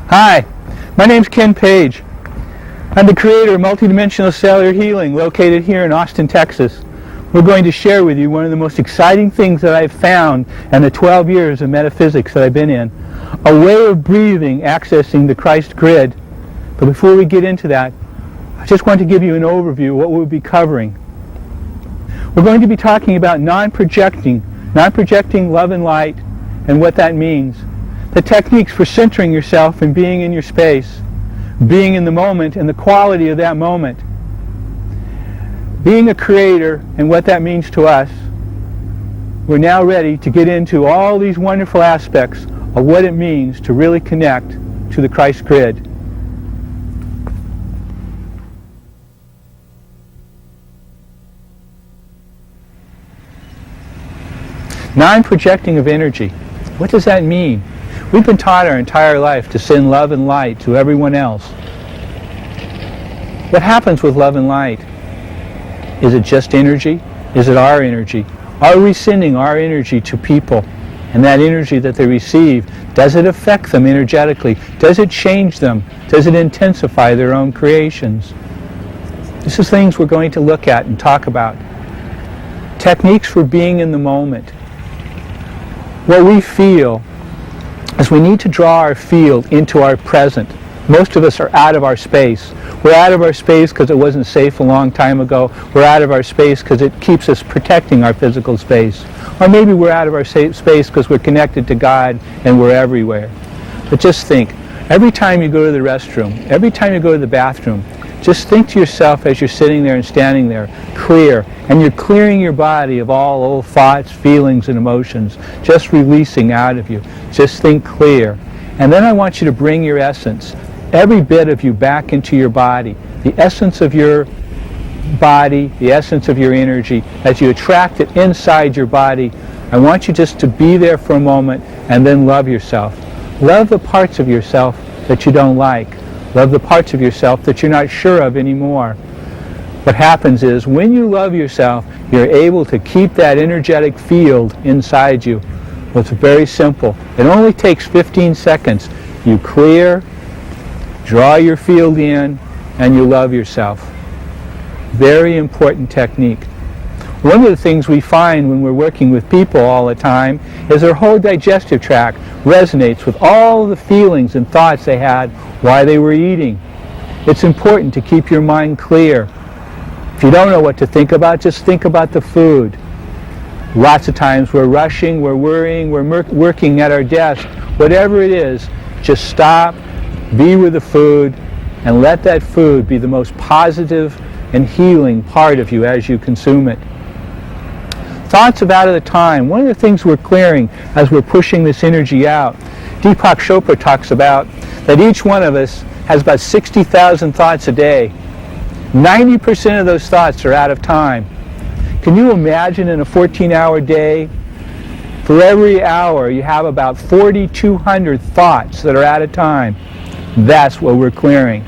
Hi, my name's Ken Page. I'm the creator of Multidimensional Cellular Healing, located here in Austin, Texas. We're going to share with you one of the most exciting things that I've found in the 12 years of metaphysics that I've been in. A way of breathing, accessing the Christ grid. But before we get into that, I just want to give you an overview of what we'll be covering. We're going to be talking about non-projecting love and light, and what that means. The techniques for centering yourself and being in your space, being in the moment and the quality of that moment, being a creator and what that means to us. We're now ready to get into all these wonderful aspects of what it means to really connect to the Christ grid. Non-projecting of energy. What does that mean? We've been taught our entire life to send love and light to everyone else. What happens with love and light? Is it just energy? Is it our energy? Are we sending our energy to people? And that energy that they receive, does it affect them energetically? Does it change them? Does it intensify their own creations? This is things we're going to look at and talk about. Techniques for being in the moment. What we feel is we need to draw our field into our present. Most of us are out of our space. We're out of our space because it wasn't safe a long time ago. We're out of our space because it keeps us protecting our physical space. Or maybe we're out of our space because we're connected to God and we're everywhere. But just think, every time you go to the restroom, every time you go to the bathroom, just think to yourself as you're sitting there and standing there, clear, and you're clearing your body of all old thoughts, feelings, and emotions, just releasing out of you. Just think clear. And then I want you to bring your essence, every bit of you, back into your body. The essence of your body, the essence of your energy, as you attract it inside your body, I want you just to be there for a moment and then love yourself. Love the parts of yourself that you don't like. Love the parts of yourself that you're not sure of anymore. What happens is, when you love yourself, you're able to keep that energetic field inside you. Well, it's very simple. It only takes 15 seconds. You clear, draw your field in, and you love yourself. Very important technique. One of the things we find when we're working with people all the time is their whole digestive tract resonates with all the feelings and thoughts they had while they were eating. It's important to keep your mind clear. If you don't know what to think about, just think about the food. Lots of times we're rushing, we're worrying, we're working at our desk. Whatever it is, just stop, be with the food, and let that food be the most positive and healing part of you as you consume it. Thoughts of out of the time. One of the things we're clearing as we're pushing this energy out, Deepak Chopra talks about that each one of us has about 60,000 thoughts a day. 90% of those thoughts are out of time. Can you imagine in a 14-hour day, for every hour you have about 4,200 thoughts that are out of time? That's what we're clearing.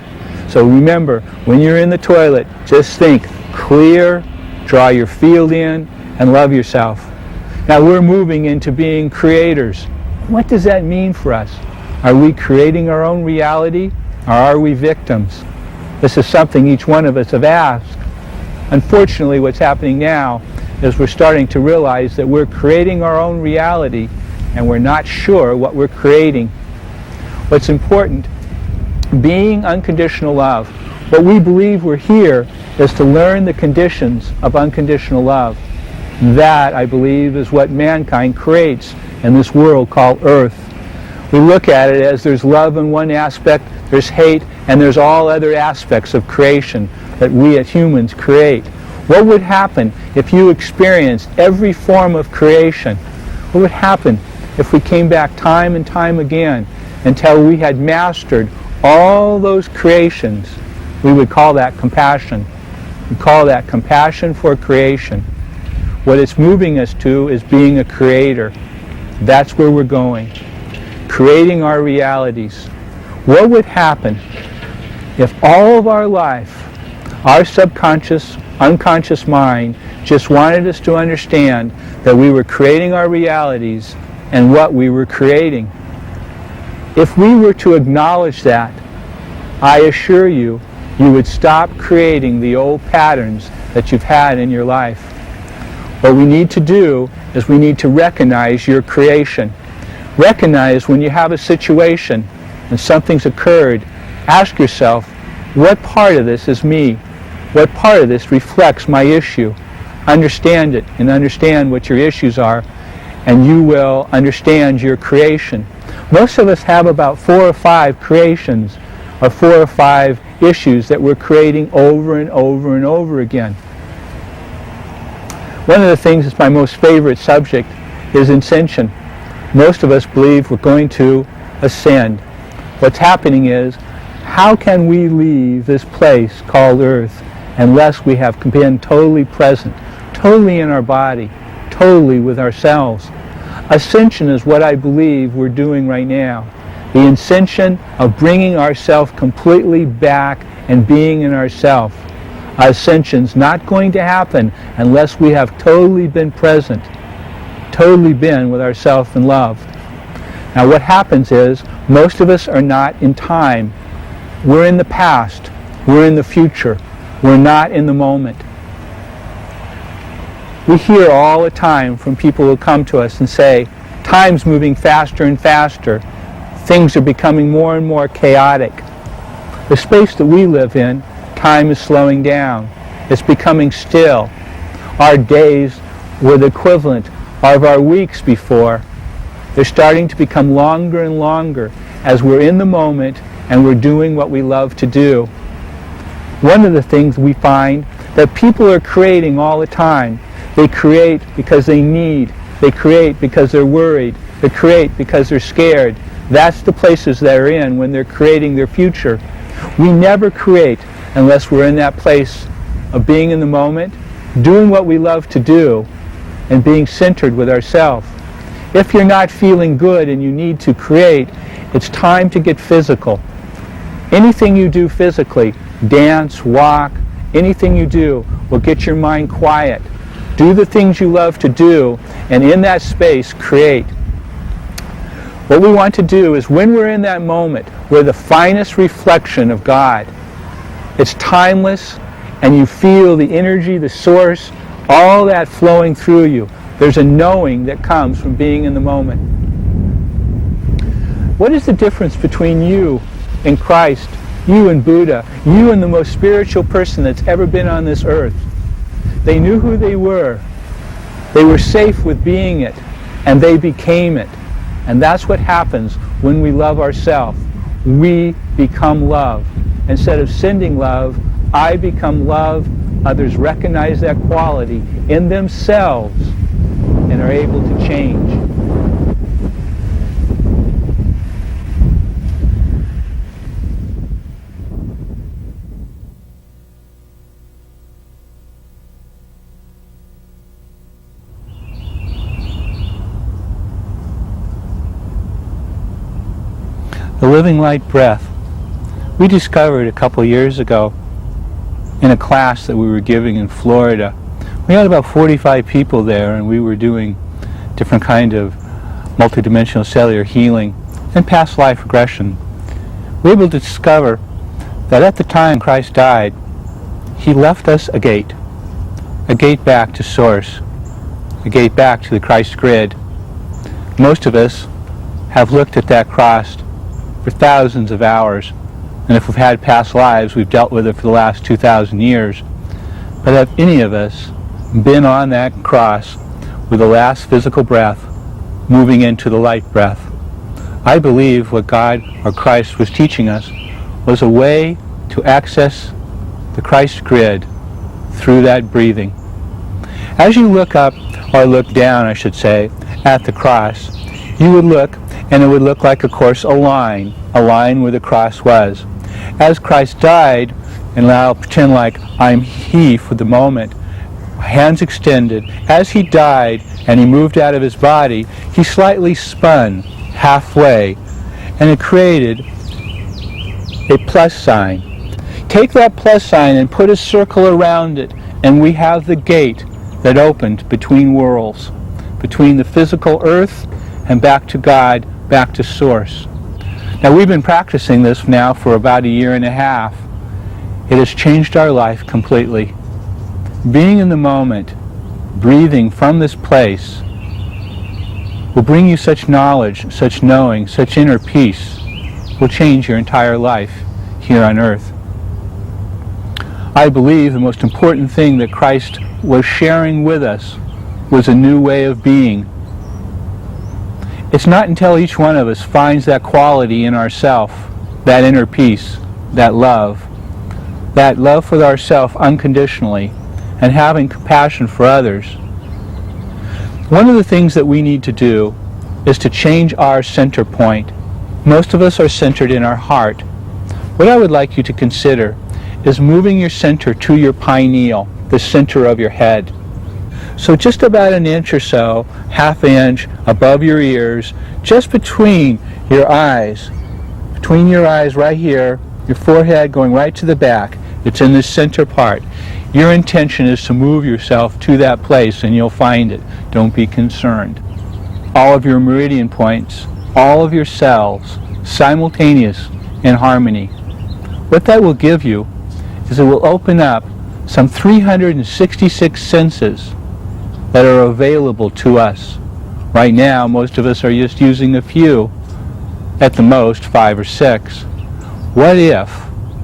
So remember, when you're in the toilet, just think clear, draw your field in, and love yourself. Now we're moving into being creators. What does that mean for us? Are we creating our own reality, or are we victims? This is something each one of us have asked. Unfortunately, what's happening now is we're starting to realize that we're creating our own reality and we're not sure what we're creating. What's important, being unconditional love. What we believe we're here is to learn the conditions of unconditional love. That, I believe, is what mankind creates in this world called Earth. We look at it as there's love in one aspect, there's hate, and there's all other aspects of creation that we as humans create. What would happen if you experienced every form of creation? What would happen if we came back time and time again until we had mastered all those creations, we would call that compassion. We call that compassion for creation. What it's moving us to is being a creator. That's where we're going. Creating our realities. What would happen if all of our life, our subconscious, unconscious mind just wanted us to understand that we were creating our realities and what we were creating? If we were to acknowledge that, I assure you, you would stop creating the old patterns that you've had in your life. What we need to do is we need to recognize your creation. Recognize when you have a situation and something's occurred, ask yourself, what part of this is me? What part of this reflects my issue? Understand it and understand what your issues are, and you will understand your creation. Most of us have about 4 or 5 creations or 4 or 5 issues that we're creating over and over and over again. One of the things that's my most favorite subject is ascension. Most of us believe we're going to ascend. What's happening is, how can we leave this place called Earth unless we have been totally present, totally in our body, totally with ourselves? Ascension is what I believe we're doing right now. The ascension of bringing ourselves completely back and being in ourselves. Ascension's not going to happen unless we have totally been present, totally been with ourselves in love. Now what happens is, most of us are not in time. We're in the past. We're in the future. We're not in the moment. We hear all the time from people who come to us and say, time's moving faster and faster. Things are becoming more and more chaotic. The space that we live in, time is slowing down. It's becoming still. Our days were the equivalent of our weeks before. They're starting to become longer and longer as we're in the moment and we're doing what we love to do. One of the things we find that people are creating all the time, they create because they need, they create because they're worried, they create because they're scared. That's the places they're in when they're creating their future. We never create unless we're in that place of being in the moment, doing what we love to do, and being centered with ourselves. If you're not feeling good and you need to create, it's time to get physical. Anything you do physically, dance, walk, anything you do will get your mind quiet. Do the things you love to do, and in that space, create. What we want to do is, when we're in that moment, we're the finest reflection of God. It's timeless, and you feel the energy, the source, all that flowing through you. There's a knowing that comes from being in the moment. What is the difference between you and Christ, you and Buddha, you and the most spiritual person that's ever been on this earth? They knew who they were. They were safe with being it, and they became it. And that's what happens when we love ourselves. We become love. Instead of sending love, I become love. Others recognize that quality in themselves and are able to change. The living light breath. We discovered a couple years ago in a class that we were giving in Florida. We had about 45 people there, and we were doing different kind of multidimensional cellular healing and past life regression. We were able to discover that at the time Christ died, he left us a gate back to Source, a gate back to the Christ grid. Most of us have looked at that cross for thousands of hours, and if we've had past lives, we've dealt with it for the last 2,000 years. But have any of us been on that cross with the last physical breath, moving into the light breath? I believe what God or Christ was teaching us was a way to access the Christ grid through that breathing. As you look up, or look down, I should say, at the cross, you would look and it would look like, of course, a line where the cross was. As Christ died, and now I'll pretend like I'm he for the moment, hands extended, as he died and he moved out of his body, he slightly spun halfway, and it created a plus sign. Take that plus sign and put a circle around it, and we have the gate that opened between worlds, between the physical earth and back to God, back to Source. Now, we've been practicing this now for about a year and a half. It has changed our life completely. Being in the moment, breathing from this place, will bring you such knowledge, such knowing, such inner peace, will change your entire life here on earth. I believe the most important thing that Christ was sharing with us was a new way of being. It's not until each one of us finds that quality in ourself, that inner peace, that love for ourself unconditionally, and having compassion for others. One of the things that we need to do is to change our center point. Most of us are centered in our heart. What I would like you to consider is moving your center to your pineal, the center of your head. So just about an inch or so, half inch above your ears, just between your eyes right here, your forehead going right to the back. It's in the center part. Your intention is to move yourself to that place, and you'll find it. Don't be concerned. All of your meridian points, all of your cells, simultaneous in harmony. What that will give you is it will open up some 366 senses that are available to us. Right now, most of us are just using a few, at the most 5 or 6. What if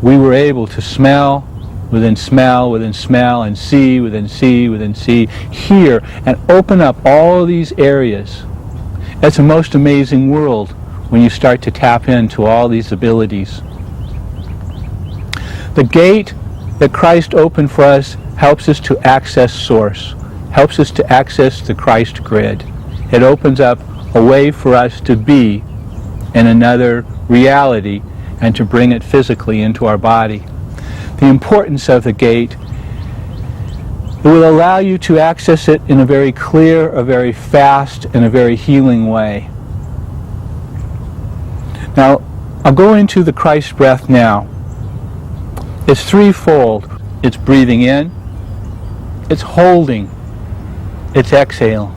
we were able to smell within smell within smell, and see within see within see, hear, and open up all of these areas? It's a most amazing world when you start to tap into all these abilities. The gate that Christ opened for us helps us to access Source, helps us to access the Christ grid. It opens up a way for us to be in another reality and to bring it physically into our body. The importance of the gate, it will allow you to access it in a very clear, a very fast, and a very healing way. Now, I'll go into the Christ breath now. It's threefold. It's breathing in, it's holding, it's exhale.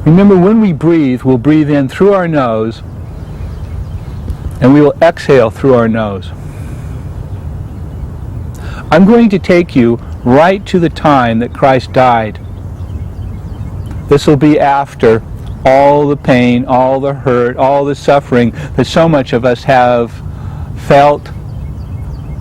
Remember, when we breathe, we'll breathe in through our nose, and we will exhale through our nose. I'm going to take you right to the time that Christ died. This will be after all the pain, all the hurt, all the suffering that so much of us have felt,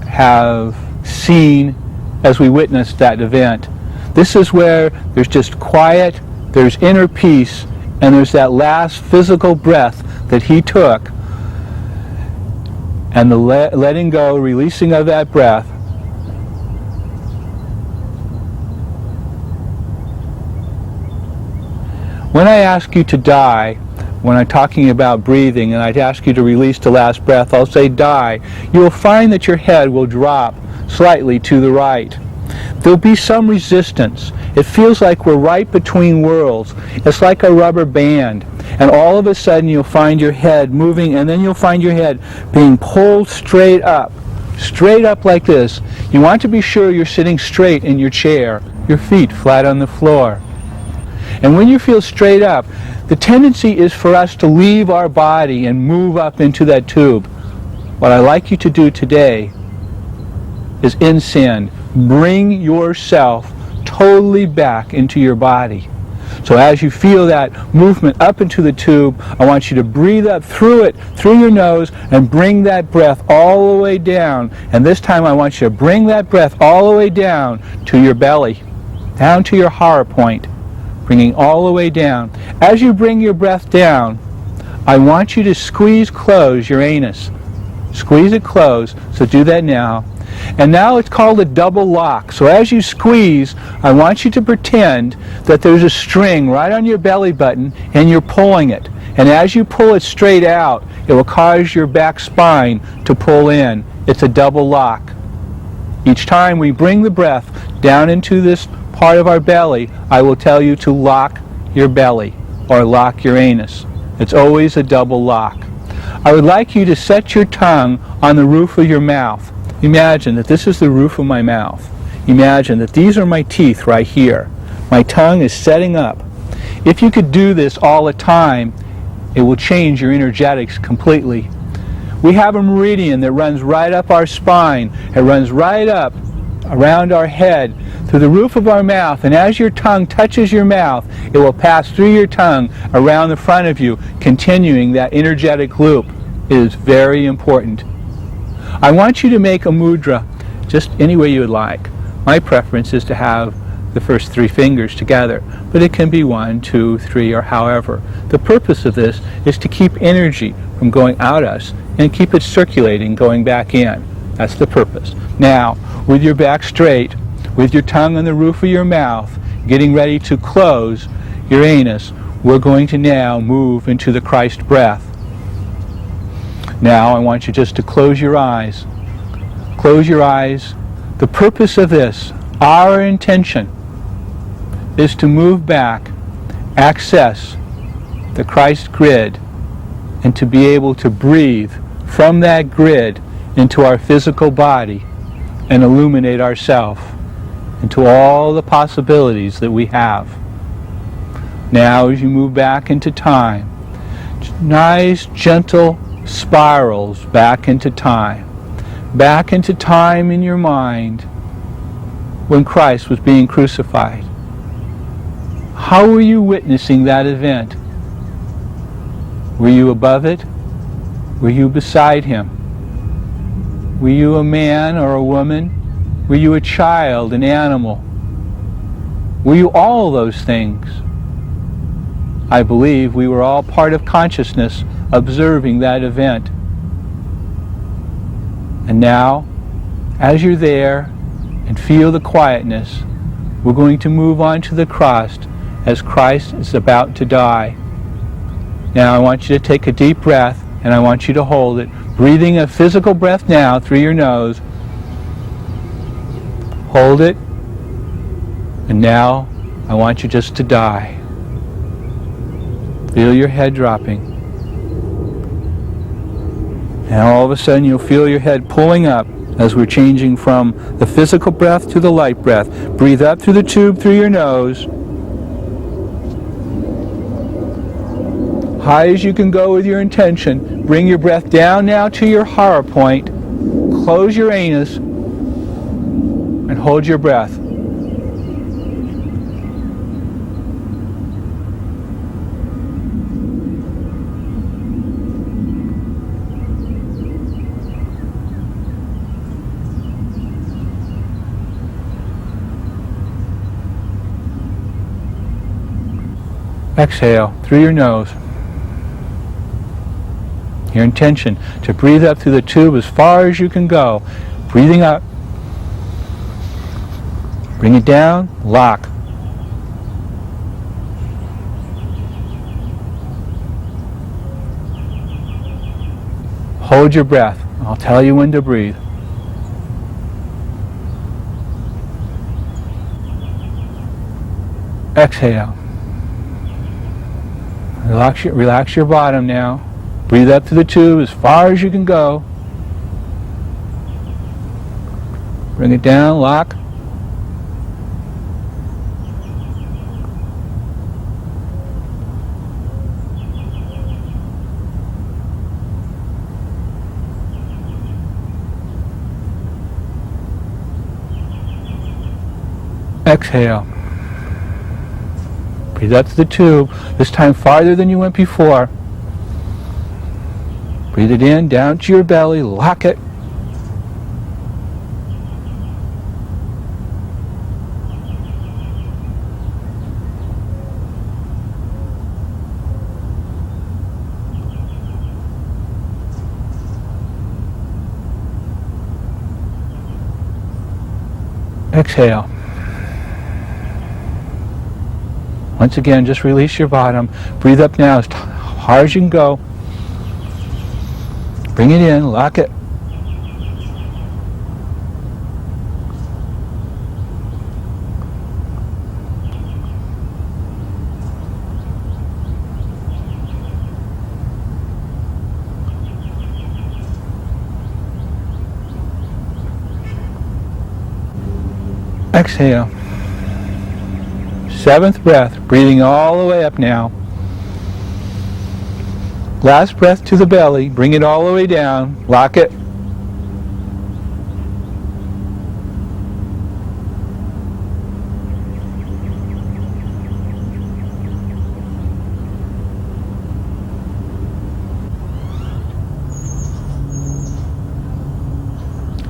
have seen as we witnessed that event. This is where there's just quiet, there's inner peace, and there's that last physical breath that he took, and the letting go, releasing of that breath. When I ask you to die, when I'm talking about breathing, and I'd ask you to release the last breath, I'll say die. You will find that your head will drop slightly to the right. There'll be some resistance. It feels like we're right between worlds. It's like a rubber band. And all of a sudden you'll find your head moving, and then you'll find your head being pulled straight up like this. You want to be sure you're sitting straight in your chair, your feet flat on the floor. And when you feel straight up, the tendency is for us to leave our body and move up into that tube. What I'd like you to do today is ascend. Bring yourself totally back into your body. So as you feel that movement up into the tube, I want you to breathe up through it, through your nose, and bring that breath all the way down. And this time I want you to bring that breath all the way down to your belly, down to your heart point, bringing all the way down. As you bring your breath down, I want you to squeeze close your anus. Squeeze it close, so do that now. And now it's called a double lock. So as you squeeze, I want you to pretend that there's a string right on your belly button and you're pulling it. And as you pull it straight out, it will cause your back spine to pull in. It's a double lock. Each time we bring the breath down into this part of our belly, I will tell you to lock your belly or lock your anus. It's always a double lock. I would like you to set your tongue on the roof of your mouth. Imagine that this is the roof of my mouth. Imagine that these are my teeth right here. My tongue is setting up. If you could do this all the time, it will change your energetics completely. We have a meridian that runs right up our spine. It runs right up around our head through the roof of our mouth, and as your tongue touches your mouth, it will pass through your tongue around the front of you, continuing that energetic loop. It is very important. I want you to make a mudra just any way you would like. My preference is to have the first 3 fingers together, but it can be 1, 2, 3, or however. The purpose of this is to keep energy from going out us and keep it circulating, going back in. That's the purpose. Now, with your back straight, with your tongue on the roof of your mouth, getting ready to close your anus, we're going to now move into the Christ breath. Now I want you just to close your eyes. Close your eyes. The purpose of this, our intention, is to move back, access the Christ grid, and to be able to breathe from that grid into our physical body and illuminate ourselves into all the possibilities that we have. Now as you move back into time, nice gentle spirals back into time in your mind when Christ was being crucified. How were you witnessing that event? Were you above it? Were you beside him? Were you a man or a woman? Were you a child, an animal? Were you all those things? I believe we were all part of consciousness observing that event. And now, as you're there and feel the quietness, we're going to move on to the cross as Christ is about to die. Now I want you to take a deep breath, and I want you to hold it, breathing a physical breath now through your nose. Hold it, and now I want you just to die. Feel your head dropping. And all of a sudden you'll feel your head pulling up as we're changing from the physical breath to the light breath. Breathe up through the tube through your nose. High as you can go with your intention. Bring your breath down now to your hara point. Close your anus and hold your breath. Exhale through your nose. Your intention to breathe up through the tube as far as you can go. Breathing up. Bring it down. Lock. Hold your breath. I'll tell you when to breathe. Exhale. Relax your bottom now. Breathe up through the tube as far as you can go. Bring it down, lock. Exhale. Breathe up to the tube, this time farther than you went before. Breathe it in, down to your belly, lock it. Exhale. Once again, just release your bottom. Breathe up now as hard as you can go. Bring it in, lock it. Exhale. 7th breath, breathing all the way up now. Last breath to the belly, bring it all the way down, lock it.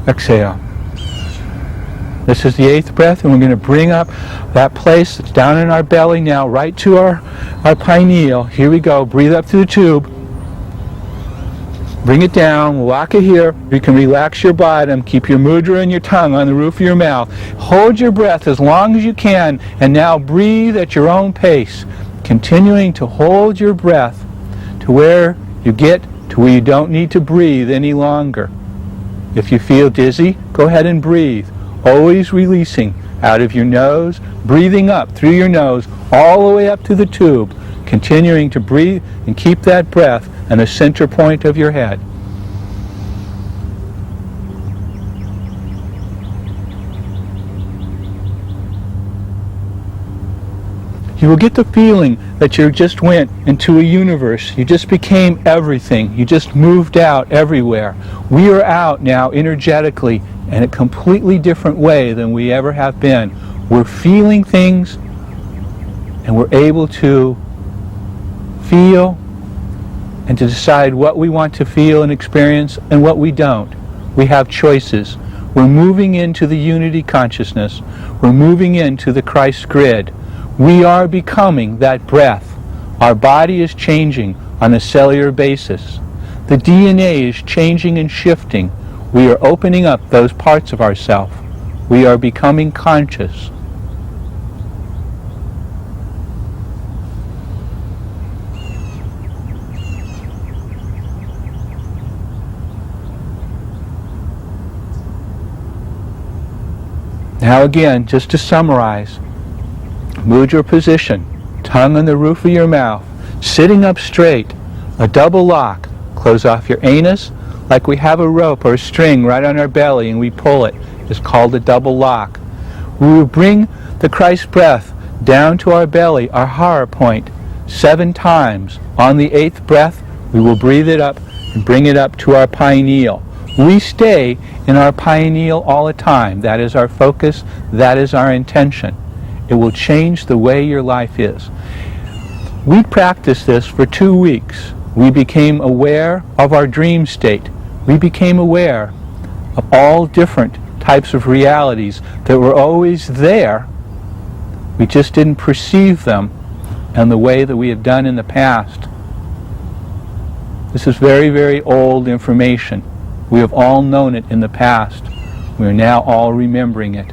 Exhale. This is the 8th breath, and we're going to bring up that place that's down in our belly now, right to our pineal. Here we go. Breathe up through the tube. Bring it down. Lock it here. You can relax your bottom. Keep your mudra and your tongue on the roof of your mouth. Hold your breath as long as you can, and now breathe at your own pace, continuing to hold your breath to where you get to where you don't need to breathe any longer. If you feel dizzy, go ahead and breathe. Always releasing out of your nose, breathing up through your nose, all the way up to the tube, continuing to breathe and keep that breath in the center point of your head. You will get the feeling that you just went into a universe. You just became everything. You just moved out everywhere. We are out now energetically in a completely different way than we ever have been. We're feeling things, and we're able to feel and to decide what we want to feel and experience and what we don't. We have choices. We're moving into the unity consciousness. We're moving into the Christ grid. We are becoming that breath. Our body is changing on a cellular basis. The DNA is changing and shifting. We are opening up those parts of ourselves. We are becoming conscious. Now again, just to summarize, mudra position, tongue on the roof of your mouth, sitting up straight, a double lock, close off your anus like we have a rope or a string right on our belly and we pull it. It's called a double lock. We will bring the Christ breath down to our belly, our hara point, 7 times. On the 8th breath, we will breathe it up and bring it up to our pineal. We stay in our pineal all the time. That is our focus. That is our intention. It will change the way your life is. We practiced this for 2 weeks. We became aware of our dream state. We became aware of all different types of realities that were always there. We just didn't perceive them in the way that we had done in the past. This is very, very old information. We have all known it in the past. We are now all remembering it.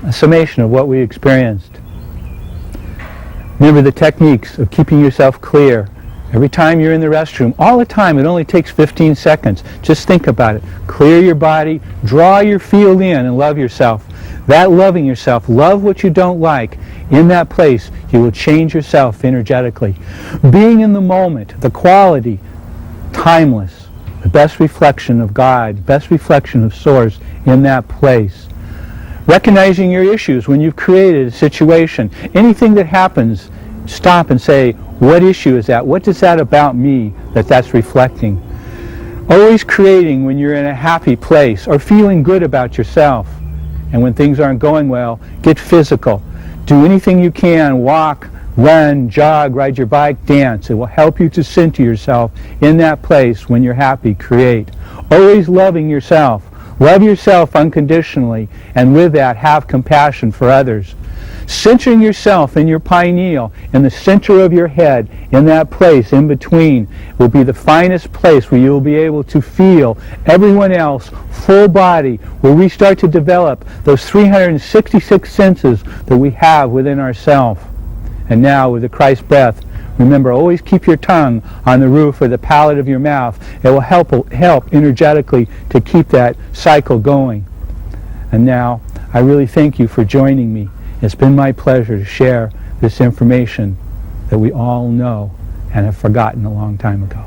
A summation of what we experienced. Remember the techniques of keeping yourself clear. Every time you're in the restroom, all the time, it only takes 15 seconds. Just think about it. Clear your body, draw your field in, and love yourself. That loving yourself, love what you don't like. In that place, you will change yourself energetically. Being in the moment, the quality, timeless, the best reflection of God, best reflection of Source in that place. Recognizing your issues when you've created a situation. Anything that happens, stop and say, what issue is that? What is that about me that's reflecting? Always creating when you're in a happy place or feeling good about yourself. And when things aren't going well, get physical. Do anything you can. Walk, run, jog, ride your bike, dance. It will help you to center yourself in that place when you're happy. Create. Always loving yourself. Love yourself unconditionally, and with that, have compassion for others. Centering yourself in your pineal, in the center of your head, in that place in between, will be the finest place where you will be able to feel everyone else, full body, where we start to develop those 366 senses that we have within ourselves. And now, with the Christ breath, remember, always keep your tongue on the roof or the palate of your mouth. It will help energetically to keep that cycle going. And now, I really thank you for joining me. It's been my pleasure to share this information that we all know and have forgotten a long time ago.